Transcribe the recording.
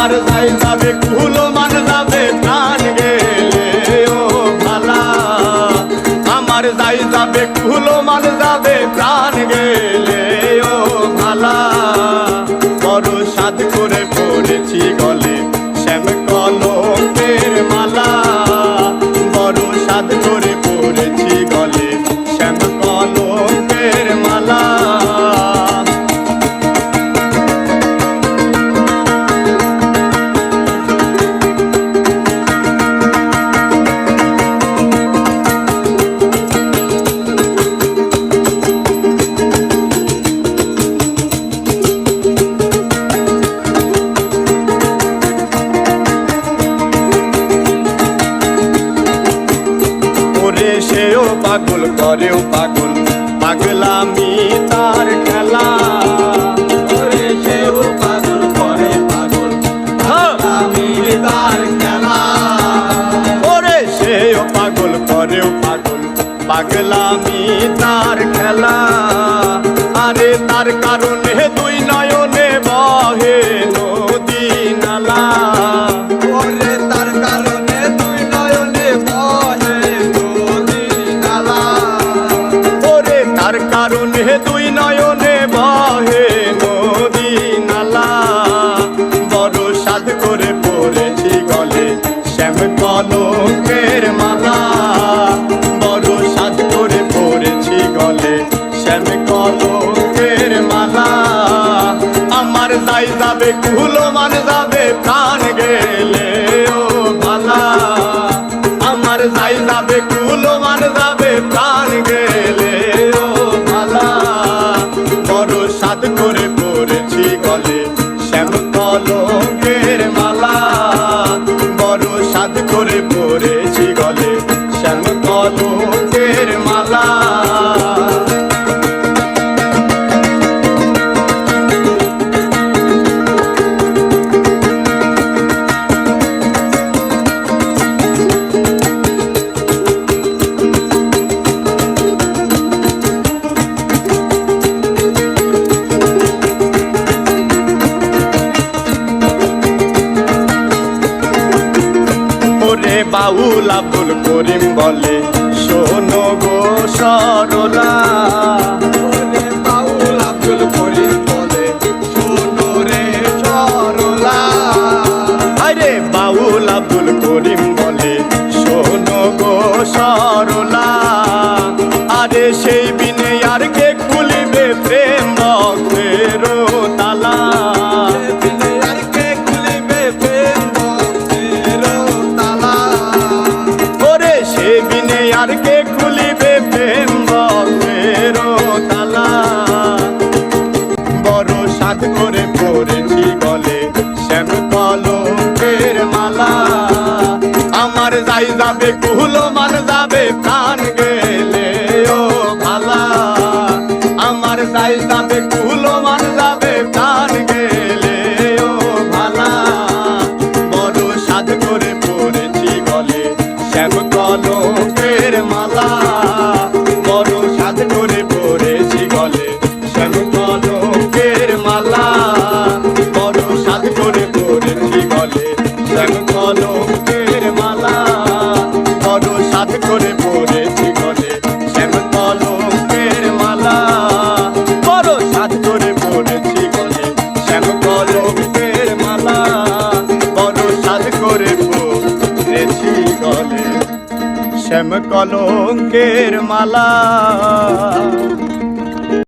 আমার যাই যাবে কুলো মান যাবে প্রাণ গেলে ও ভালা আমার যাই যাবে কুলো মান যাবে প্রাণ গেলে ও ভালা বড় সাধ করে পড়েছি গলে শ্যাম কলঙ্কের মালা বড় সাধ করে পড়েছি গলে শ্যাম কলঙ্কের মালা সেও পাগল করেও পাগল পাগলামি তার খেলা সেও পাগল করে পাগল পাগলামি তার খেলা ওরে সেও পাগল করেও পাগল পাগলামি তার খেলা আরে তার কারণে দুই নয়নে বহে নদী নালা ওরে তার কারণে দুই নয়নে বহে তার কারণে দুই নয়নে বহে নদী নালা বড় সাধ করে পড়েছি গলে শ্যাম কলঙ্কের মালা বড় সাধ করে পড়েছি গলে শ্যাম কলঙ্কের মালা আমার যাই যাবে কুলো মান যাবে প্রাণ গেলে ও ভালা আমার যাই যাবে কুলো মান যাবে প্রাণ গেলে সাধ করে পড়েছি গলে শ্যাম কলঙ্কের মালা বড় সাধ করে পড়েছি গলে শ্যাম কলঙ্কের মালা বাউল আব্দুল করিম বলে শোনো গো সরলা বাউল আব্দুল করিম বলে শোনো রে সরলা আরে বাউল আব্দুল করিম বলে শোনো গো সরলা আরে সেই বিনে আর কে খুলিবে প্রেম ভক্তের তালা আর কে খুলিবে প্রেম ভক্তের তালা বড় সাধ করে পড়েছি গলে শ্যাম কলঙ্কের মালা আমার যাই যাবে কুলো মান যাবে প্রাণ গেলে ও ভালা আমার যাই যাবে কুলো মান যাবে প্রাণ গেলে ও ভালা বড় সাধ করে পড়েছি গলে শ্যাম কলঙ্কের মালা বড় সাধ করে পড়েছি গলে শ্যাম কলঙ্কের মালা বড় সাধ করে পড়েছি গলে শ্যাম কলঙ্কের মালা বড় সাধ করে পড়েছি গলে শ্যাম কলঙ্কের মালা বড় সাধ করে পড়েছি গলে শ্যাম কলঙ্কের মালা বড় সাধ করে পড়েছি গলে শ্যাম কলঙ্কের মালা।